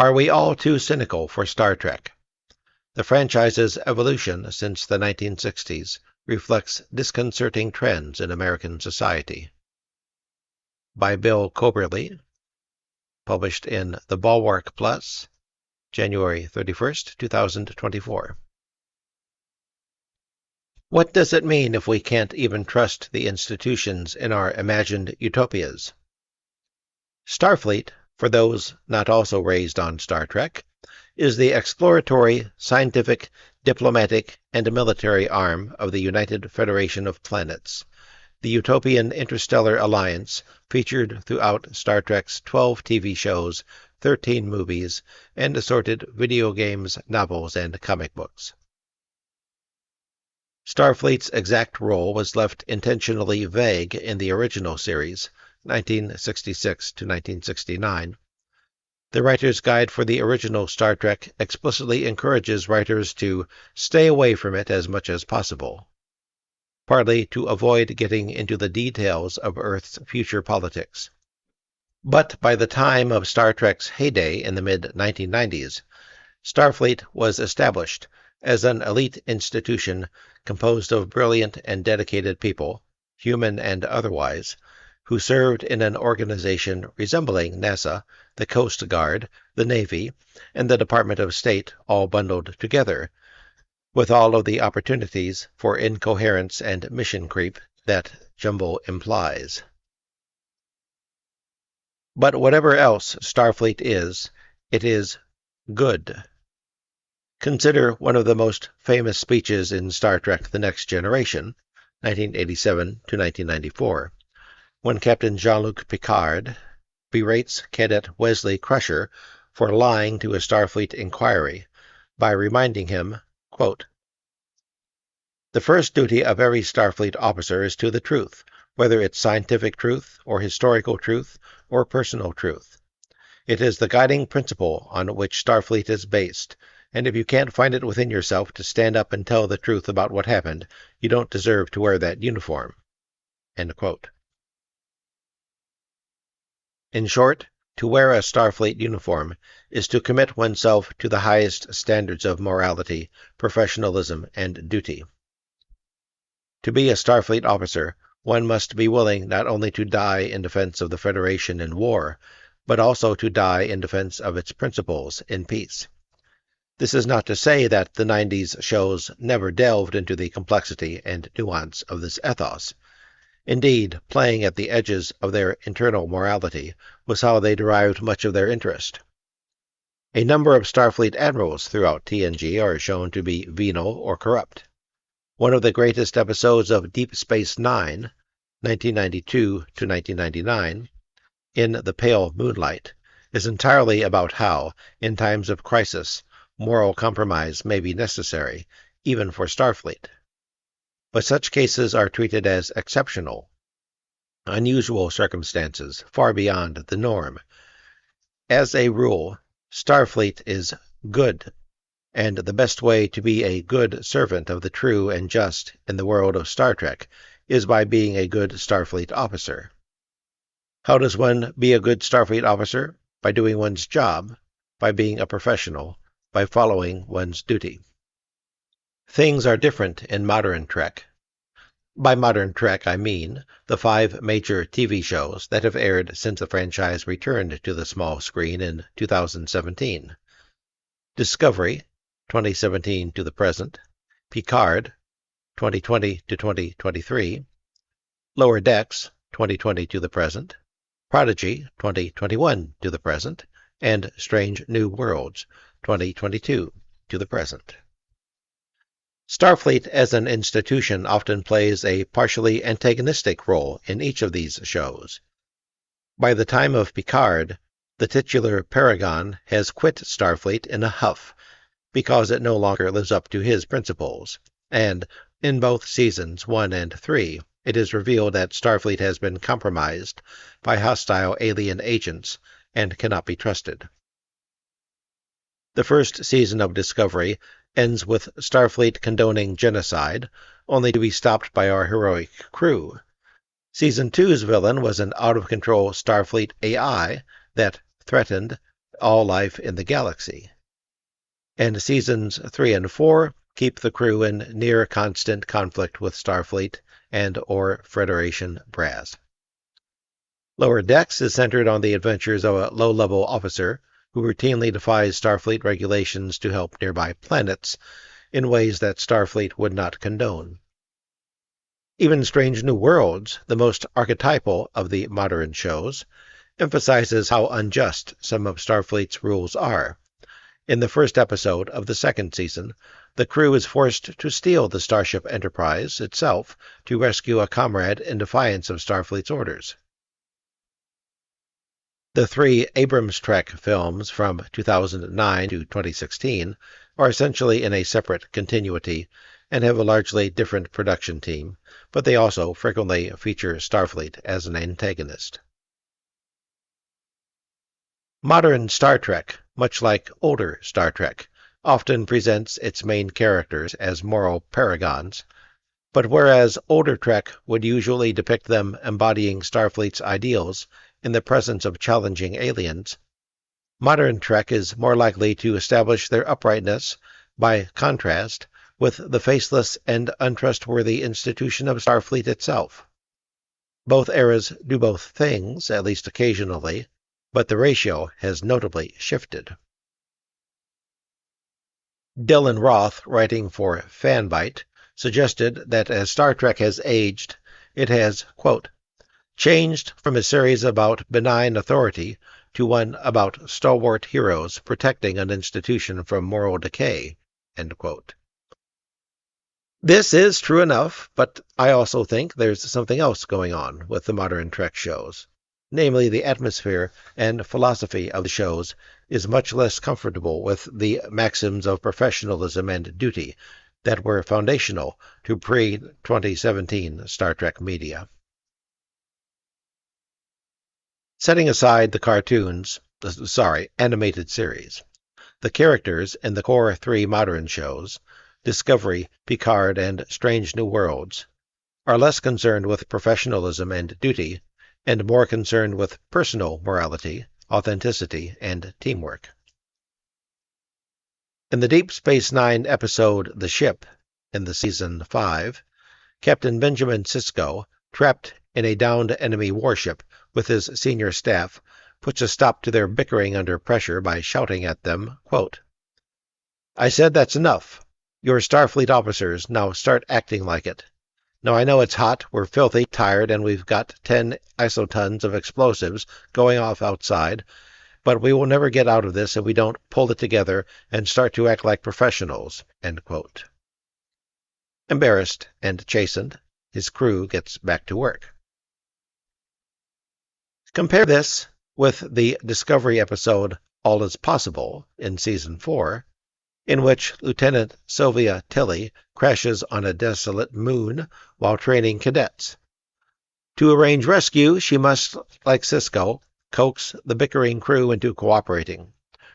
Are we all too cynical for Star Trek? The franchise's evolution since the 1960s reflects disconcerting trends in American society. By Bill Coberly, published in The Bulwark Plus, January 31st, 2024. What does it mean if we can't even trust the institutions in our imagined utopias? Starfleet, for those not also raised on Star Trek, is the exploratory, scientific, diplomatic, and military arm of the United Federation of Planets, the utopian interstellar alliance featured throughout Star Trek's 12 TV shows, 13 movies, and assorted video games, novels, and comic books. Starfleet's exact role was left intentionally vague in the original series, 1966 to 1969. The Writer's Guide for the original Star Trek explicitly encourages writers to stay away from it as much as possible, partly to avoid getting into the details of Earth's future politics. But by the time of Star Trek's heyday in the mid-1990s, Starfleet was established as an elite institution composed of brilliant and dedicated people, human and otherwise, who served in an organization resembling NASA, the Coast Guard, the Navy, and the Department of State all bundled together, with all of the opportunities for incoherence and mission creep that jumble implies. But whatever else Starfleet is, it is good. Consider one of the most famous speeches in Star Trek The Next Generation, 1987 to 1994, when Captain Jean-Luc Picard berates Cadet Wesley Crusher for lying to a Starfleet inquiry by reminding him, quote, "The first duty of every Starfleet officer is to the truth, whether it's scientific truth or historical truth or personal truth. It is the guiding principle on which Starfleet is based, and if you can't find it within yourself to stand up and tell the truth about what happened, you don't deserve to wear that uniform." End quote. In short, to wear a Starfleet uniform is to commit oneself to the highest standards of morality, professionalism, and duty. To be a Starfleet officer, one must be willing not only to die in defense of the Federation in war, but also to die in defense of its principles in peace. This is not to say that the 90s shows never delved into the complexity and nuance of this ethos. Indeed, playing at the edges of their internal morality was how they derived much of their interest. A number of Starfleet admirals throughout TNG are shown to be venal or corrupt. One of the greatest episodes of Deep Space Nine, 1992 to 1999, in The Pale Moonlight, is entirely about how, in times of crisis, moral compromise may be necessary, even for Starfleet. But such cases are treated as exceptional, unusual circumstances far beyond the norm. As a rule, Starfleet is good, and the best way to be a good servant of the true and just in the world of Star Trek is by being a good Starfleet officer. How does one be a good Starfleet officer? By doing one's job, by being a professional, by following one's duty. Things are different in modern Trek. By modern Trek, I mean the 5 major TV shows that have aired since the franchise returned to the small screen in 2017. Discovery, 2017 to the present. Picard, 2020 to 2023. Lower Decks, 2020 to the present. Prodigy, 2021 to the present. And Strange New Worlds, 2022 to the present. Starfleet as an institution often plays a partially antagonistic role in each of these shows. By the time of Picard, the titular Paragon has quit Starfleet in a huff because it no longer lives up to his principles, and in both seasons 1 and 3, it is revealed that Starfleet has been compromised by hostile alien agents and cannot be trusted. The first season of Discovery ends with Starfleet condoning genocide, only to be stopped by our heroic crew. Season 2's villain was an out-of-control Starfleet AI that threatened all life in the galaxy. And seasons 3 and 4 keep the crew in near constant conflict with Starfleet and or Federation brass. Lower Decks is centered on the adventures of a low-level officer who routinely defies Starfleet regulations to help nearby planets in ways that Starfleet would not condone. Even Strange New Worlds, the most archetypal of the modern shows, emphasizes how unjust some of Starfleet's rules are. In the first episode of the second season, the crew is forced to steal the Starship Enterprise itself to rescue a comrade in defiance of Starfleet's orders. The 3 Abrams Trek films from 2009 to 2016 are essentially in a separate continuity and have a largely different production team, but they also frequently feature Starfleet as an antagonist. Modern Star Trek, much like older Star Trek, often presents its main characters as moral paragons, but whereas older Trek would usually depict them embodying Starfleet's ideals in the presence of challenging aliens, modern Trek is more likely to establish their uprightness, by contrast, with the faceless and untrustworthy institution of Starfleet itself. Both eras do both things, at least occasionally, but the ratio has notably shifted. Dylan Roth, writing for Fanbyte, suggested that as Star Trek has aged, it has, quote, changed from a series about benign authority to one about stalwart heroes protecting an institution from moral decay, end quote. This is true enough, but I also think there's something else going on with the modern Trek shows. Namely, the atmosphere and philosophy of the shows is much less comfortable with the maxims of professionalism and duty that were foundational to pre-2017 Star Trek media. Setting aside the animated series, the characters in the core 3 modern shows, Discovery, Picard, and Strange New Worlds, are less concerned with professionalism and duty, and more concerned with personal morality, authenticity, and teamwork. In the Deep Space Nine episode The Ship, in the season 5, Captain Benjamin Sisko, trapped in a downed enemy warship with his senior staff, puts a stop to their bickering under pressure by shouting at them, quote, I said that's enough. You're Starfleet officers, now start acting like it. Now I know it's hot, we're filthy, tired, and we've got 10 isotons of explosives going off outside, but we will never get out of this if we don't pull it together and start to act like professionals, end quote. Embarrassed and chastened, his crew gets back to work. Compare this with the Discovery episode All Is Possible in Season 4, in which Lieutenant Sylvia Tilly crashes on a desolate moon while training cadets. To arrange rescue, she must, like Sisko, coax the bickering crew into cooperating.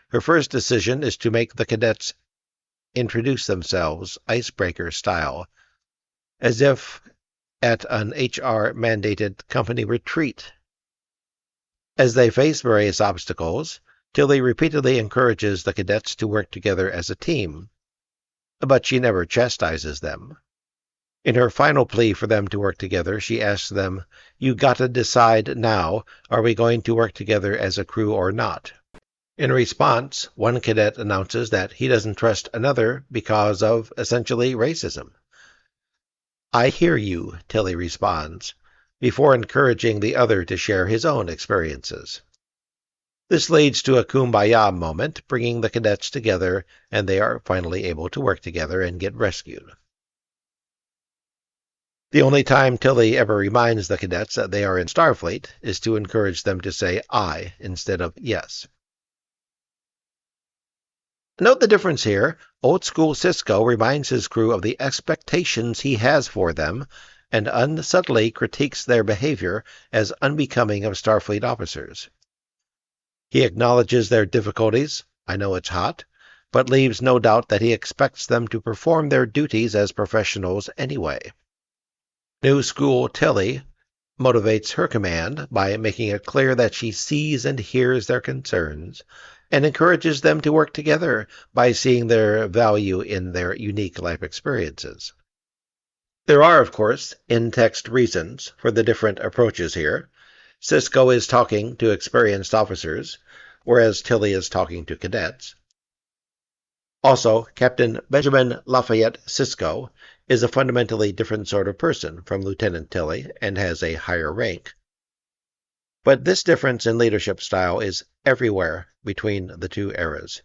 Her first decision is to make the cadets introduce themselves, icebreaker style, as if at an HR-mandated company retreat. As they face various obstacles, Tilly repeatedly encourages the cadets to work together as a team, but she never chastises them. In her final plea for them to work together, she asks them, You gotta decide now, are we going to work together as a crew or not? In response, one cadet announces that he doesn't trust another because of, essentially, racism. I hear you, Tilly responds, before encouraging the other to share his own experiences. This leads to a kumbaya moment, bringing the cadets together, and they are finally able to work together and get rescued. The only time Tilly ever reminds the cadets that they are in Starfleet is to encourage them to say I instead of yes. Note the difference here. Old-school Sisko reminds his crew of the expectations he has for them, and unsubtly critiques their behavior as unbecoming of Starfleet officers. He acknowledges their difficulties, I know it's hot, but leaves no doubt that he expects them to perform their duties as professionals anyway. New School Tilly motivates her command by making it clear that she sees and hears their concerns, and encourages them to work together by seeing their value in their unique life experiences. There are, of course, in-text reasons for the different approaches here. Cisco is talking to experienced officers, whereas Tilly is talking to cadets. Also, Captain Benjamin Lafayette Cisco is a fundamentally different sort of person from Lieutenant Tilly and has a higher rank. But this difference in leadership style is everywhere between the two eras.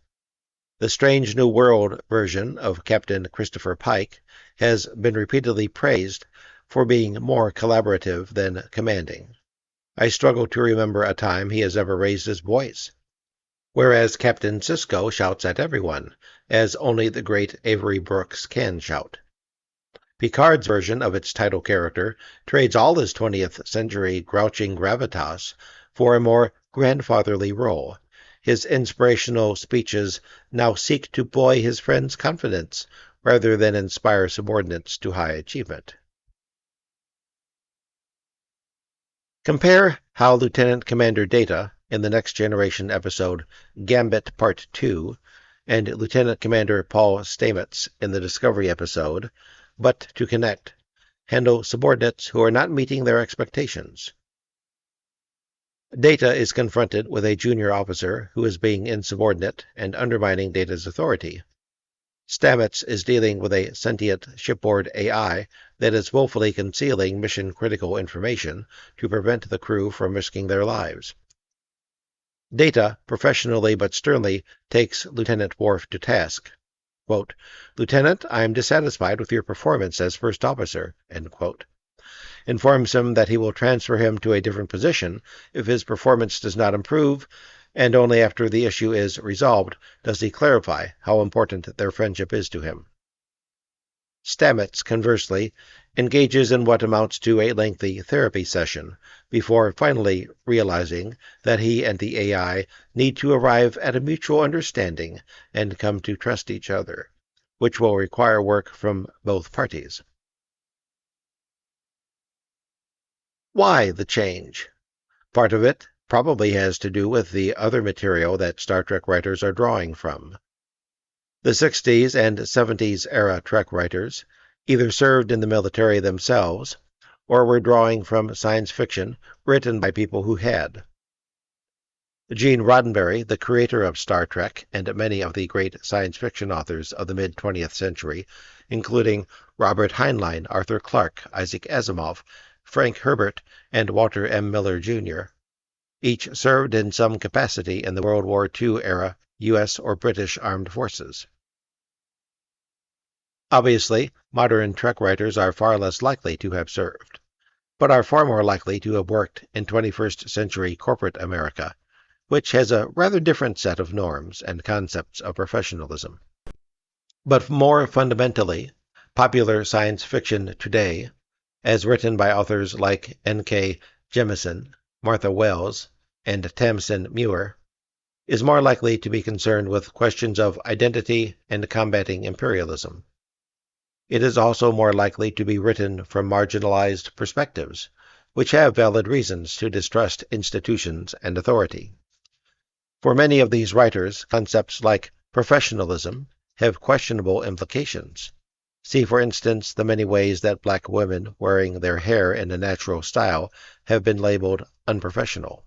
The Strange New World version of Captain Christopher Pike has been repeatedly praised for being more collaborative than commanding. I struggle to remember a time he has ever raised his voice, whereas Captain Cisco shouts at everyone, as only the great Avery Brooks can shout. Picard's version of its title character trades all his 20th century grouching gravitas for a more grandfatherly role. His inspirational speeches now seek to buoy his friends' confidence rather than inspire subordinates to high achievement. Compare how Lieutenant Commander Data in the Next Generation episode Gambit Part 2 and Lieutenant Commander Paul Stamets in the Discovery episode But to Connect handle subordinates who are not meeting their expectations. Data is confronted with a junior officer who is being insubordinate and undermining Data's authority. Stamets is dealing with a sentient shipboard AI that is willfully concealing mission-critical information to prevent the crew from risking their lives. Data, professionally but sternly, takes Lieutenant Worf to task. Quote, "Lieutenant, I am dissatisfied with your performance as first officer," end quote. Informs him that he will transfer him to a different position if his performance does not improve, and only after the issue is resolved does he clarify how important their friendship is to him. Stamets, conversely, engages in what amounts to a lengthy therapy session before finally realizing that he and the AI need to arrive at a mutual understanding and come to trust each other, which will require work from both parties. Why the change? Part of it probably has to do with the other material that Star Trek writers are drawing from. The 60s and 70s era Trek writers either served in the military themselves or were drawing from science fiction written by people who had. Gene Roddenberry, the creator of Star Trek and many of the great science fiction authors of the mid-20th century, including Robert Heinlein, Arthur Clarke, Isaac Asimov, Frank Herbert, and Walter M. Miller, Jr., each served in some capacity in the World War II era U.S. or British armed forces. Obviously, modern Trek writers are far less likely to have served, but are far more likely to have worked in 21st century corporate America, which has a rather different set of norms and concepts of professionalism. But more fundamentally, popular science fiction today, as written by authors like N.K. Jemisin, Martha Wells, and Tamsin Muir, is more likely to be concerned with questions of identity and combating imperialism. It is also more likely to be written from marginalized perspectives, which have valid reasons to distrust institutions and authority. For many of these writers, concepts like professionalism have questionable implications. See, for instance, the many ways that black women wearing their hair in a natural style have been labeled unprofessional.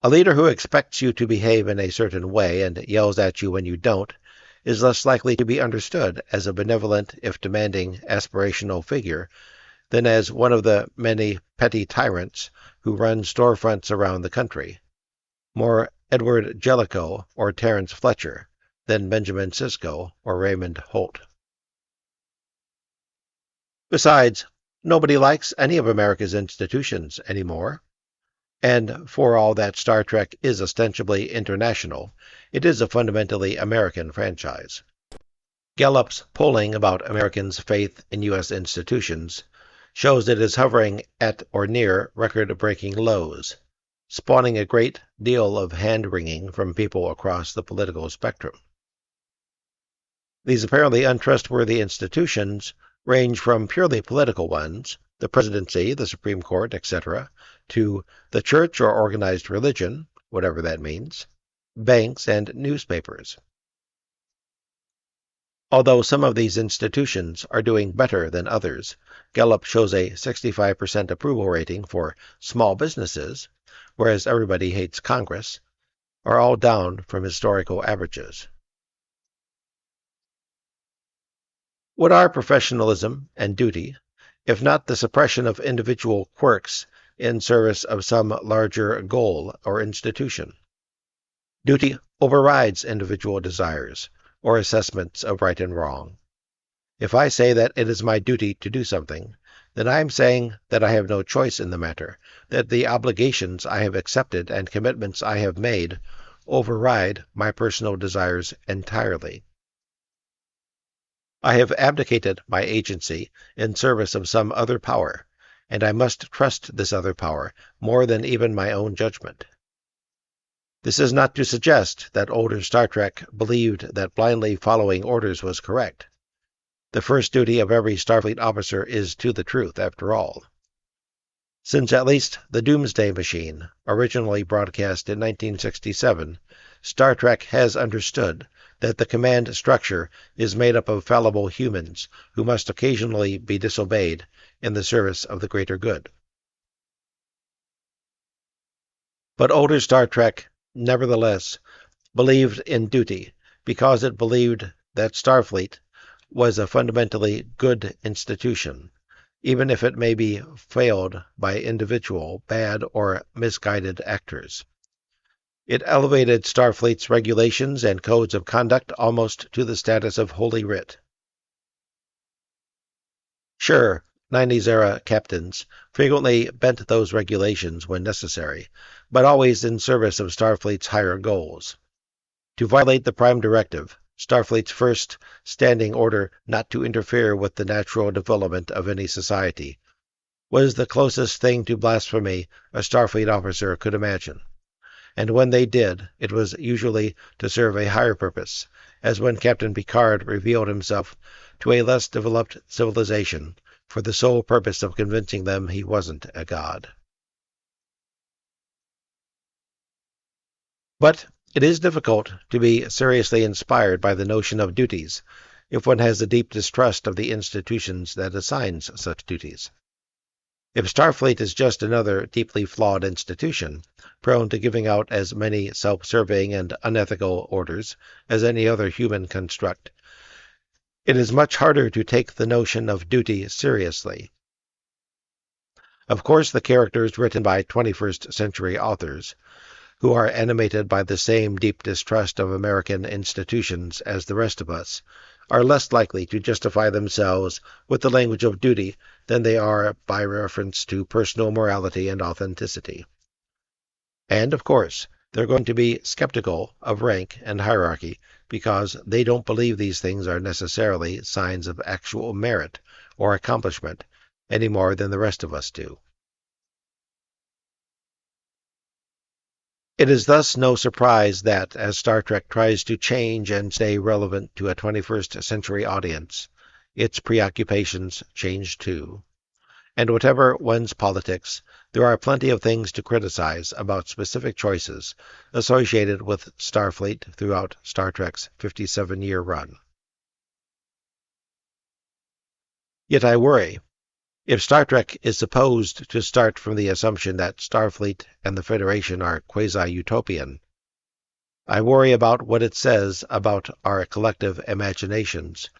A leader who expects you to behave in a certain way and yells at you when you don't is less likely to be understood as a benevolent, if demanding, aspirational figure than as one of the many petty tyrants who run storefronts around the country. More Edward Jellicoe or Terence Fletcher than Benjamin Sisko or Raymond Holt. Besides, nobody likes any of America's institutions anymore. And for all that Star Trek is ostensibly international, it is a fundamentally American franchise. Gallup's polling about Americans' faith in U.S. institutions shows it is hovering at or near record-breaking lows, spawning a great deal of hand-wringing from people across the political spectrum. These apparently untrustworthy institutions range from purely political ones, the presidency, the Supreme Court, etc., to the church or organized religion, whatever that means, banks, and newspapers. Although some of these institutions are doing better than others, Gallup shows a 65% approval rating for small businesses, whereas everybody hates Congress, are all down from historical averages. What are professionalism and duty, if not the suppression of individual quirks in service of some larger goal or institution? Duty overrides individual desires or assessments of right and wrong. If I say that it is my duty to do something, then I am saying that I have no choice in the matter, that the obligations I have accepted and commitments I have made override my personal desires entirely. I have abdicated my agency in service of some other power, and I must trust this other power more than even my own judgment. This is not to suggest that older Star Trek believed that blindly following orders was correct. The first duty of every Starfleet officer is to the truth, after all. Since at least the Doomsday Machine, originally broadcast in 1967, Star Trek has understood that the command structure is made up of fallible humans who must occasionally be disobeyed in the service of the greater good. But older Star Trek, nevertheless, believed in duty because it believed that Starfleet was a fundamentally good institution, even if it may be failed by individual bad or misguided actors. It elevated Starfleet's regulations and codes of conduct almost to the status of Holy Writ. Sure, 90s-era captains frequently bent those regulations when necessary, but always in service of Starfleet's higher goals. To violate the Prime Directive, Starfleet's first standing order not to interfere with the natural development of any society, was the closest thing to blasphemy a Starfleet officer could imagine. And when they did, it was usually to serve a higher purpose, as when Captain Picard revealed himself to a less developed civilization for the sole purpose of convincing them he wasn't a god. But it is difficult to be seriously inspired by the notion of duties if one has a deep distrust of the institutions that assigns such duties. If Starfleet is just another deeply flawed institution, prone to giving out as many self-serving and unethical orders as any other human construct, it is much harder to take the notion of duty seriously. Of course, the characters written by 21st century authors, who are animated by the same deep distrust of American institutions as the rest of us, are less likely to justify themselves with the language of duty than they are by reference to personal morality and authenticity. And, of course, they're going to be skeptical of rank and hierarchy because they don't believe these things are necessarily signs of actual merit or accomplishment any more than the rest of us do. It is thus no surprise that, as Star Trek tries to change and stay relevant to a 21st century audience, its preoccupations change too. And whatever one's politics, there are plenty of things to criticize about specific choices associated with Starfleet throughout Star Trek's 57-year run. Yet I worry. If Star Trek is supposed to start from the assumption that Starfleet and the Federation are quasi-utopian, I worry about what it says about our collective imaginations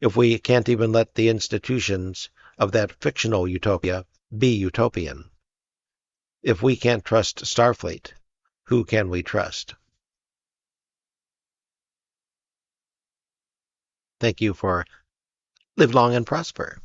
if we can't even let the institutions of that fictional utopia be utopian. If we can't trust Starfleet, who can we trust? Thank you for live long and prosper.